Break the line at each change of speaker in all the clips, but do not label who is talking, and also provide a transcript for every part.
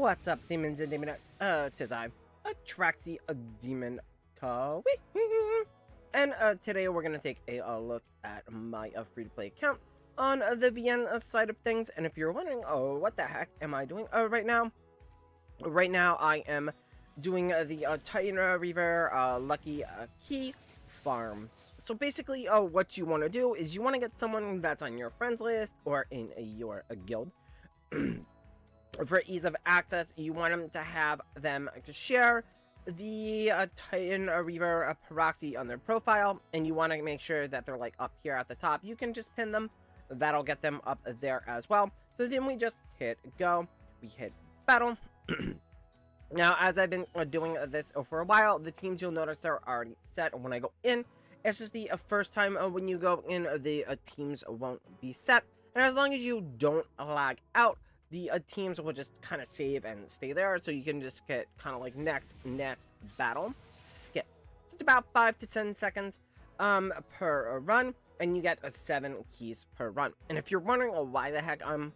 What's up, demons and demonettes? Tis I, Atraxi, a demon, Kawi. And today we're gonna take a look at my free-to-play account on the VN side of things. And if you're wondering, oh, what the heck am I doing right now? Right now, I am doing the Titan Reaver Lucky Key Farm. So basically, what you want to do is you want to get someone that's on your friends list or in your guild. For ease of access, you want them to have them share the Titan Reaver proxy on their profile, and you want to make sure that they're like up here at the top. You can just pin them, that'll get them up there as well. So then we just hit go, we hit battle. Now, as I've been doing this for a while, the teams you'll notice are already set when I go in. It's just the first time when you go in, the teams won't be set, and as long as you don't lag out, the teams will just kind of save and stay there, so you can just get kind of like next battle, skip. So it's about 5 to 10 seconds per run, and you get 7 keys per run. And if you're wondering why the heck I'm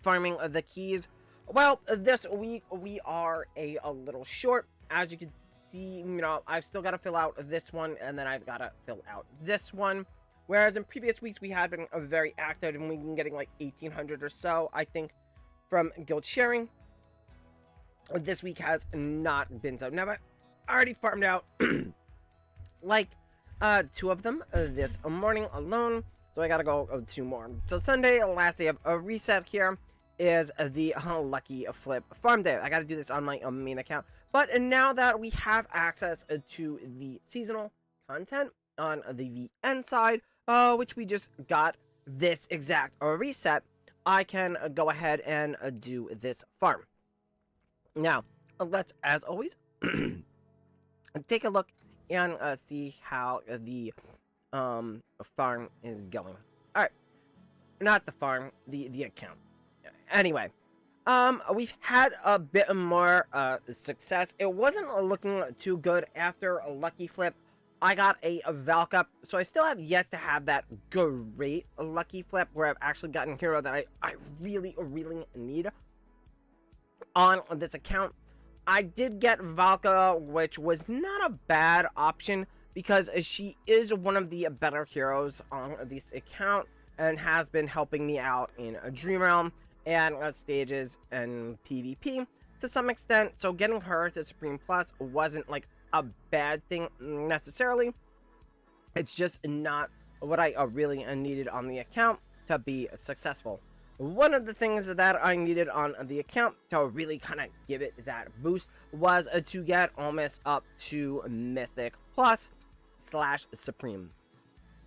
farming the keys, well, this week we are a little short. As you can see, you know, I've still got to fill out this one, and then I've got to fill out this one. Whereas in previous weeks, we had been very active, and we've been getting like 1,800 or so, I think, from guild sharing. This week has not been so. Now, I already farmed out like 2 of them this morning alone, so I gotta go 2 more. So Sunday, last day of a reset here, is the Lucky Flip farm day. I gotta do this on my main account. But now that we have access to the seasonal content on the VN side, which we just got this exact reset, I can go ahead and do this farm. Now, let's, as always, take a look and see how the farm is going. Alright, not the farm, the account. Anyway, we've had a bit more success. It wasn't looking too good after a Lucky Flip. I got a Valk up, so I still have yet to have that great Lucky Flip where I've actually gotten a hero that I really need on this account. I did get Valka, which was not a bad option because she is one of the better heroes on this account and has been helping me out in a Dream Realm and stages and PvP to some extent. So getting her to Supreme Plus wasn't like a bad thing necessarily. It's just not what I really needed on the account to be successfll. One of the things that I needed on the account to really kind of give it that boost was to get almost up to Mythic Plus / Supreme.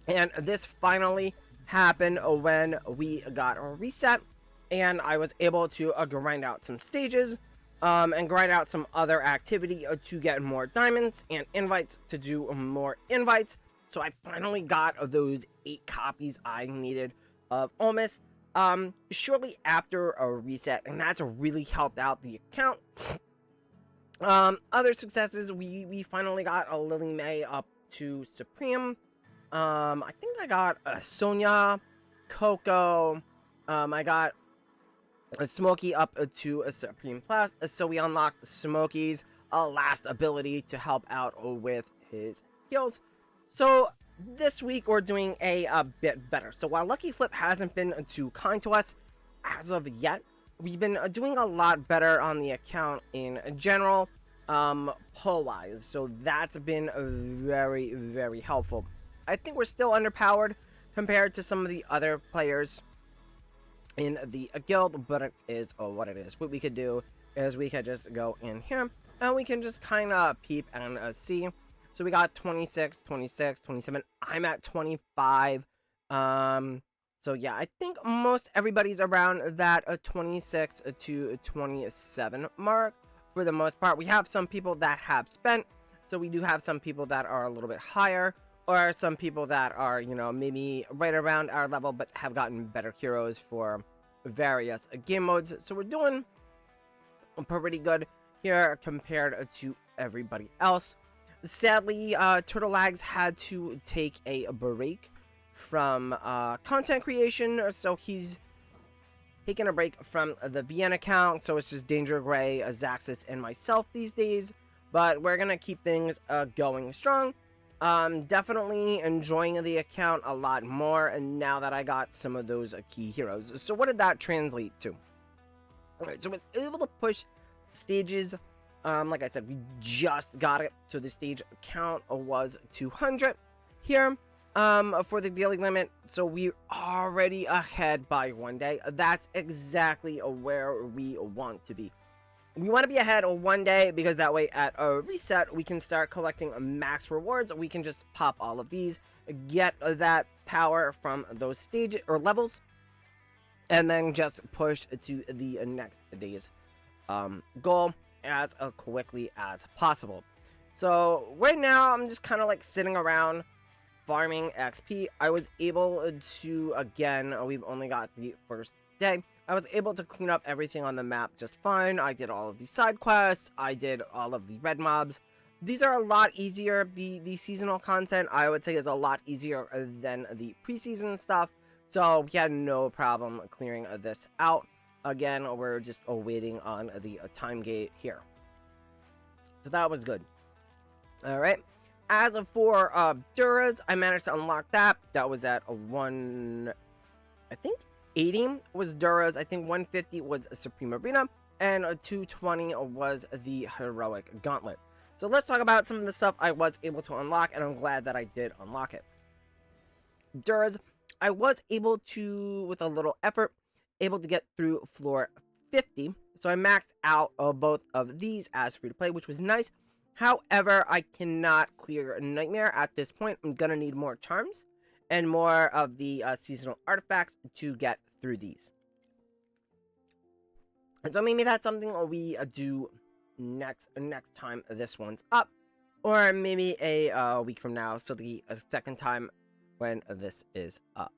And this finally happened when we got a reset, and I was able to grind out some stages and grind out some other activity to get more diamonds and invites to do more invites. So I finally got those 8 copies I needed of Almost shortly after a reset, and that's really helped out the account. Other successes, we finally got a Lily May up to Supreme. I think I got a Sonya, Coco, I got a Smokey up to a Supreme Plus, so we unlocked Smokey's last ability to help out with his heals. So this week we're doing a bit better. So while Lucky Flip hasn't been too kind to us as of yet, we've been doing a lot better on the account in general, pull wise. So that's been very helpful. I think we're still underpowered compared to some of the other players in the guild, but it is what it is. What we could do is we could just go in here and we can just kind of peep and see. So we got 26, 26, 27. I'm at 25. So yeah, I think most everybody's around that 26 to 27 mark for the most part. We have some people that have spent, so we do have some people that are a little bit higher, or some people that are, you know, maybe right around our level but have gotten better heroes for various game modes. So we're doing pretty good here compared to everybody else. Sadly, Turtle Lags had to take a break from content creation, so he's taking a break from the VN account, so it's just Danger Gray, Zaxxas, and myself these days. But we're gonna keep things going strong. Definitely enjoying the account a lot more, and now that I got some of those key heroes. So what did that translate to? Alright, so we're able to push stages. Like I said, we just got it, so the stage count was 200 here for the daily limit, so we're already ahead by 1 day. That's exactly where we want to be. We want to be ahead 1 day because that way at a reset we can start collecting max rewards. We can just pop all of these, get that power from those stages or levels, and then just push to the next day's goal as quickly as possible. So right now I'm just kind of like sitting around farming XP. I was able to, again, we've only got the first day, I was able to clean up everything on the map just fine. I did all of the side quests, I did all of the red mobs. These are a lot easier. The seasonal content, I would say, is a lot easier than the preseason stuff, so we had no problem clearing this out. Again, we're just waiting on the time gate here, so that was good. All right, as for Duras, I managed to unlock that. That was at a 1, I think 80 was Duras, I think 150 was a Supreme Arena, and a 220 was the Heroic Gauntlet. So let's talk about some of the stuff I was able to unlock, and I'm glad that I did unlock it. Duras, I was able to, with a little effort, able to get through floor 50. So I maxed out both of these as free to play, which was nice. However, I cannot clear Nightmare at this point. I'm gonna need more charms and more of the seasonal artifacts to get through these. So maybe that's something we do next time this one's up, or maybe a week from now, so the second time when this is up.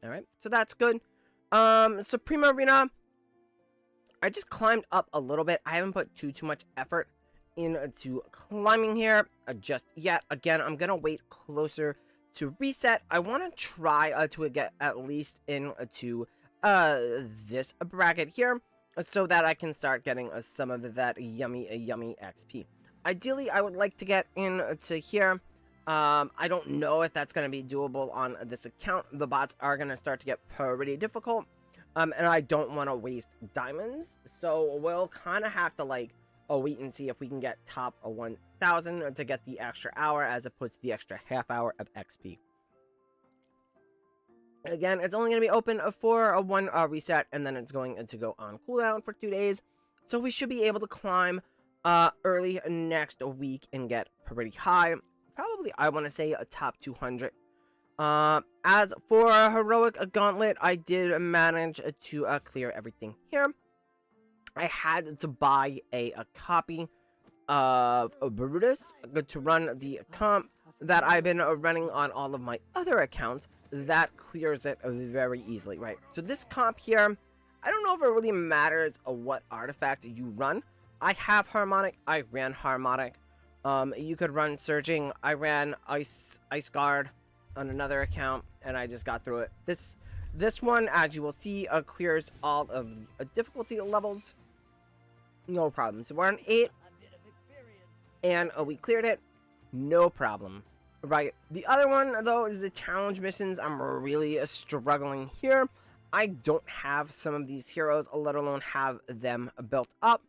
All right, so that's good. Supreme Arena, I just climbed up a little bit. I haven't put too much effort into climbing here just yet. Again, I'm gonna wait closer to reset. I want to try to get at least into this bracket here, so that I can start getting some of that yummy XP. Ideally, I would like to get into here. I don't know if that's going to be doable on this account. The bots are going to start to get pretty difficult, and I don't want to waste diamonds, so we'll kind of have to like wait and see if we can get top 1000 to get the extra hour, as opposed to the extra half hour of XP. Again, it's only going to be open for a 1 reset, and then it's going to go on cooldown for 2 days. So we should be able to climb early next week and get pretty high. Probably, I want to say, a top 200. As for a Heroic Gauntlet, I did manage to clear everything here. I had to buy a copy of Brutus to run the comp that I've been running on all of my other accounts. That clears it very easily, right? So this comp here, I don't know if it really matters what artifact you run. I have Harmonic, I ran Harmonic. You could run Surging. I ran Ice Guard on another account, and I just got through it. This one, as you will see, clears all of the difficulty levels. No problem. So we're on 8, and we cleared it. No problem. Right. The other one, though, is the challenge missions. I'm really struggling here. I don't have some of these heroes, let alone have them built up.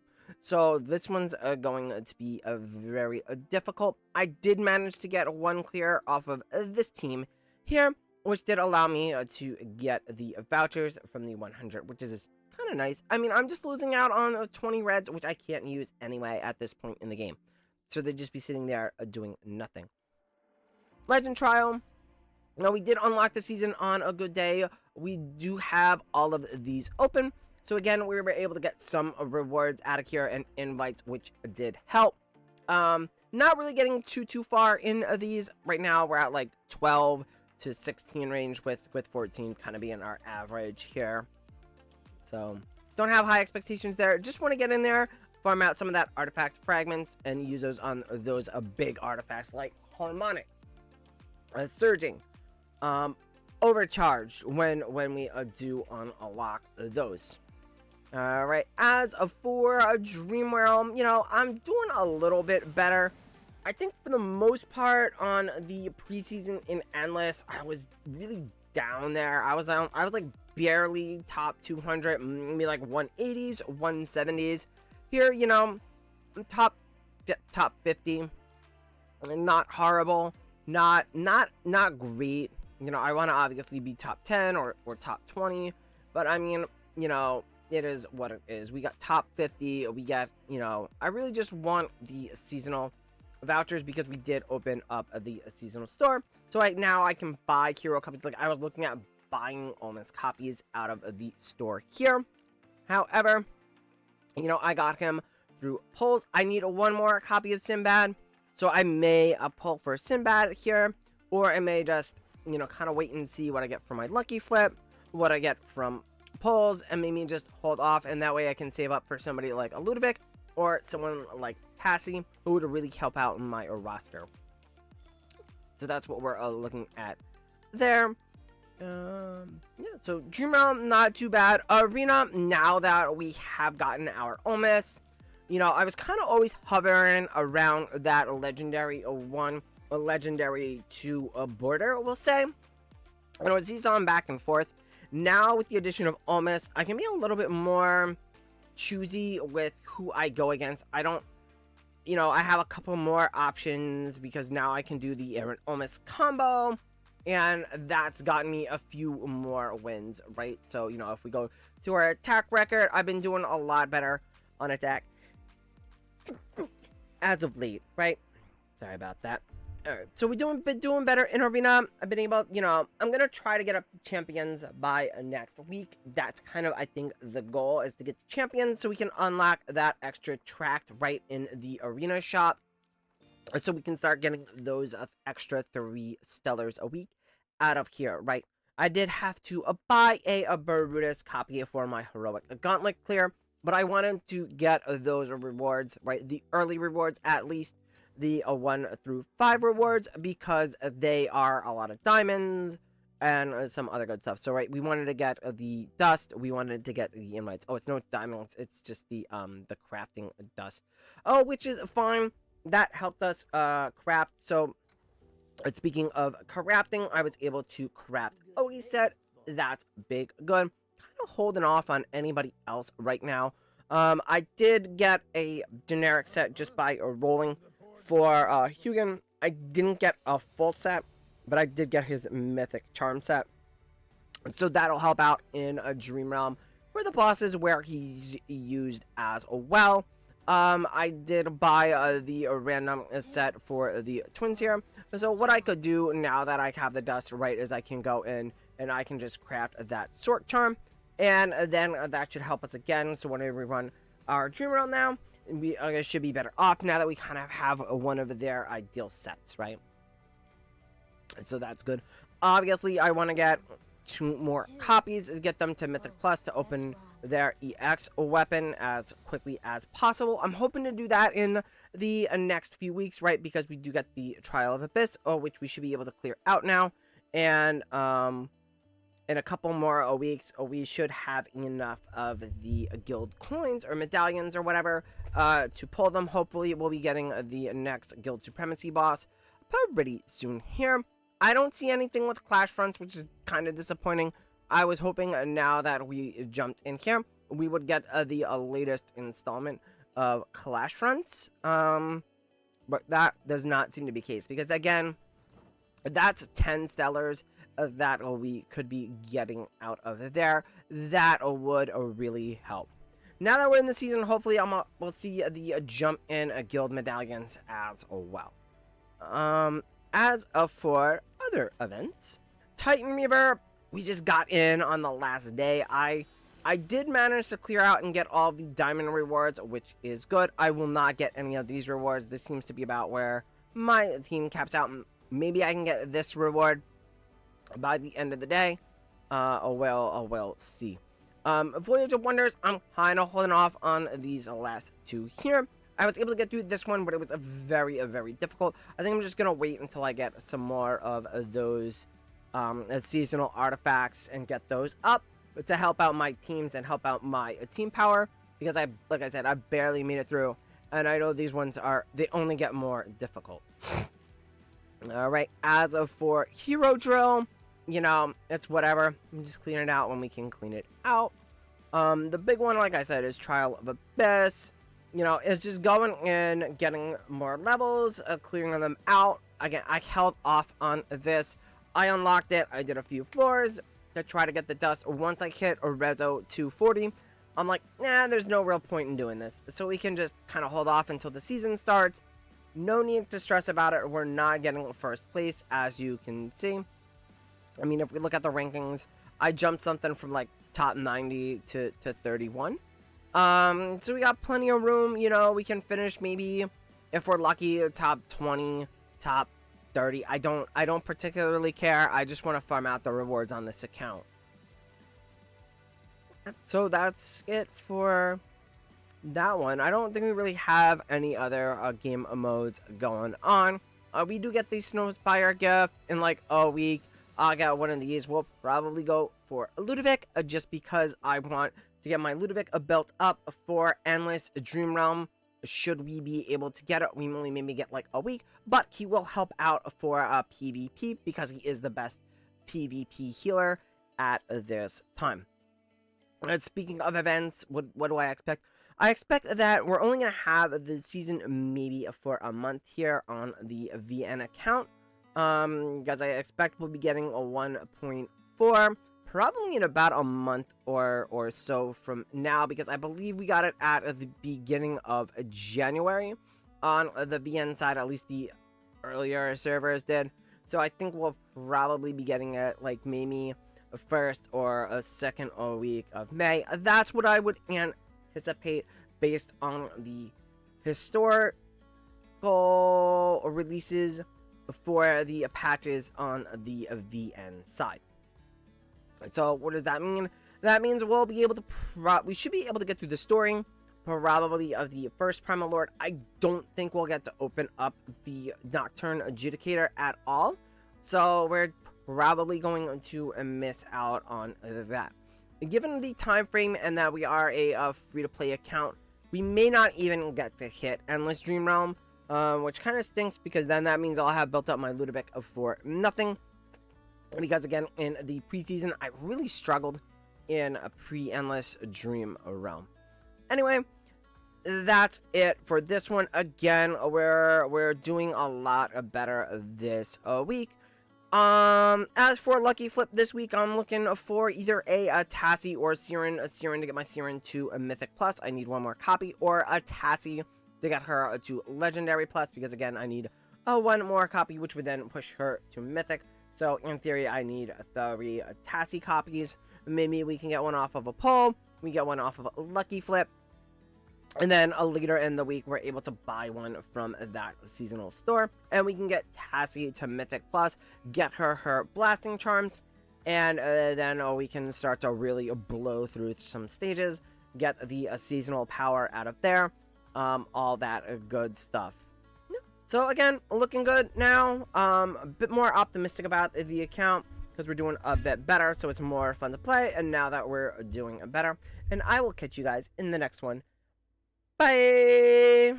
So this one's going to be very difficult. I did manage to get 1 clear off of this team here, which did allow me to get the vouchers from the 100, which is kind of nice. I mean, I'm just losing out on 20 reds, which I can't use anyway at this point in the game. So they'd just be sitting there doing nothing. Legend Trial. Now, we did unlock the season on a good day. We do have all of these open. So again, we were able to get some rewards out of here and invites, which did help. Not really getting too far in these. Right now, we're at like 12 to 16 range, with 14 kind of being our average here. So don't have high expectations there. Just want to get in there, farm out some of that artifact fragments, and use those on those big artifacts like Harmonic. Surging. overcharged when we do unlock those. All right, as for a Dream Realm, you know, I'm doing a little bit better. I think for the most part on the preseason in Endless, I was really down there. I was like barely top 200, maybe like 180s, 170s. Here, you know, top 50. Not horrible, not great. You know, I want to obviously be top 10 or top 20, but I mean, you know, it is what it is. We got top 50. We got, you know, I really just want the seasonal vouchers because we did open up the seasonal store. So right now I can buy hero copies. Like I was looking at buying almost copies out of the store here. However, you know, I got him through pulls. I need one more copy of Sinbad. So I may pull for Sinbad here, or I may just, you know, kind of wait and see what I get from my lucky flip, what I get from pulls, and maybe just hold off, and that way I can save up for somebody like a Ludovic or someone like Cassie who would really help out in my roster. So that's what we're looking at there. Yeah, so Dream Realm, not too bad. Arena, now that we have gotten our Almost, you know, I was kind of always hovering around that legendary 1, a legendary 2 border, we'll say. And it was these on back and forth. Now with the addition of Almost, I can be a little bit more choosy with who I go against. I don't, you know, I have a couple more options because now I can do the Aaron Almost combo, and that's gotten me a few more wins, right? So, you know, if we go to our attack record, I've been doing a lot better on attack as of late, right? Sorry about that. Alright, so we've been doing better in Arena. I've been able, you know, I'm gonna try to get up to champions by next week. That's kind of, I think, the goal is to get to champions so we can unlock that extra tract right in the Arena shop. So we can start getting those extra 3 stellars a week out of here, right? I did have to buy a Brutus copy for my heroic gauntlet clear, but I wanted to get those rewards, right? The early rewards, at least the 1 through 5 rewards, because they are a lot of diamonds and some other good stuff. So, right, we wanted to get the dust, we wanted to get the invites. Oh, it's no diamonds, it's just the crafting dust. Oh, which is fine. That helped us craft. So, speaking of crafting, I was able to craft Odie set. That's big good. Kind of holding off on anybody else right now. I did get a generic set just by rolling for Hugin. I didn't get a full set, but I did get his mythic charm set. So that'll help out in a Dream Realm for the bosses where he's used as well. I did buy the random set for the twins here. So what I could do now that I have the dust, right, is I can go in and I can just craft that sword charm. And then that should help us again. So whenever we run our Dream Realm now, we should be better off now that we kind of have one of their ideal sets, right? So that's good. Obviously, I want to get 2 more copies, get them to Mythic Plus to open their EX weapon as quickly as possible. I'm hoping to do that in the next few weeks, right? Because we do get the Trial of Abyss, which we should be able to clear out now. And in a couple more weeks, we should have enough of the guild coins or medallions or whatever to pull them. Hopefully, we'll be getting the next guild supremacy boss pretty soon here. I don't see anything with Clash Fronts, which is kind of disappointing. I was hoping now that we jumped in here, we would get the latest installment of Clash Fronts. But that does not seem to be the case, because again, that's 10 stellars that we could be getting out of there. That would really help. Now that we're in the season, hopefully we'll see the jump in guild medallions as well. As for other events, Titan Reaver, we just got in on the last day. I did manage to clear out and get all the diamond rewards, which is good. I will not get any of these rewards. This seems to be about where my team caps out. Maybe I can get this reward by the end of the day. We'll see. Voyage of Wonders, I'm kind of holding off on these last 2 here. I was able to get through this one, but it was very difficult. I think I'm just going to wait until I get some more of those seasonal artifacts and get those up to help out my teams and help out my team power, because like I said, I barely made it through, and I know these ones they only get more difficult. All right, as of for hero drill, you know, it's whatever. I'm just cleaning it out when we can clean it out. The big one, like I said, is Trial of Abyss. You know, it's just going in, getting more levels, clearing them out. Again, I held off on this. I unlocked it. I did a few floors to try to get the dust. Once I hit a Rezo 240, I'm like, nah, there's no real point in doing this. So we can just kind of hold off until the season starts. No need to stress about it. We're not getting first place, as you can see. I mean, if we look at the rankings, I jumped something from like top 90 to 31. So we got plenty of room. You know, we can finish maybe, if we're lucky, top 20, top 30. I don't particularly care. I just want to farm out the rewards on this account. So that's it for that one. I don't think we really have any other game modes going on. We do get the Snowspire gift in like a week. I got one of these. We'll probably go for Ludovic, just because I want to get my Ludovic built up for Endless Dream Realm. Should we be able to get it, we only maybe get like a week, but he will help out for PvP because he is the best PvP healer at this time. And speaking of events, what do I expect? I expect that we're only going to have the season maybe for a month here on the VN account. Because I expect we'll be getting a 1.4 probably in about a month or so from now, because I believe we got it at the beginning of January on the VN side, at least the earlier servers did. So I think we'll probably be getting it like maybe a first or a second week of May. That's what I would anticipate based on the historical releases for the patches on the VN side. So what does that mean? That means we'll be able to we should be able to get through the story probably of the first Primal Lord. I don't think we'll get to open up the Nocturne Adjudicator at all, so we're probably going to miss out on that. Given the time frame and that we are a free-to-play account, we may not even get to hit Endless Dream Realm, which kind of stinks, because then that means I'll have built up my Ludovic for nothing. Because again, in the preseason, I really struggled in a pre-Endless Dream Realm. Anyway, that's it for this one. Again, we're doing a lot better this week. As for Lucky Flip this week, I'm looking for either a Tassie or a Siren to get my Siren to a Mythic Plus. I need one more copy, or a Tassie to get her to Legendary Plus, because again, I need one more copy, which would then push her to Mythic. So in theory, I need 3 Tassie copies. Maybe we can get one off of a poll. We get one off of a Lucky Flip. And then later in the week, we're able to buy one from that seasonal store. And we can get Tassie to Mythic Plus, get her blasting charms. And then we can start to really blow through some stages. Get the seasonal power out of there. All that good stuff. So again, looking good now. A bit more optimistic about the account, because we're doing a bit better, so it's more fun to play. And now that we're doing better, and I will catch you guys in the next one. Bye!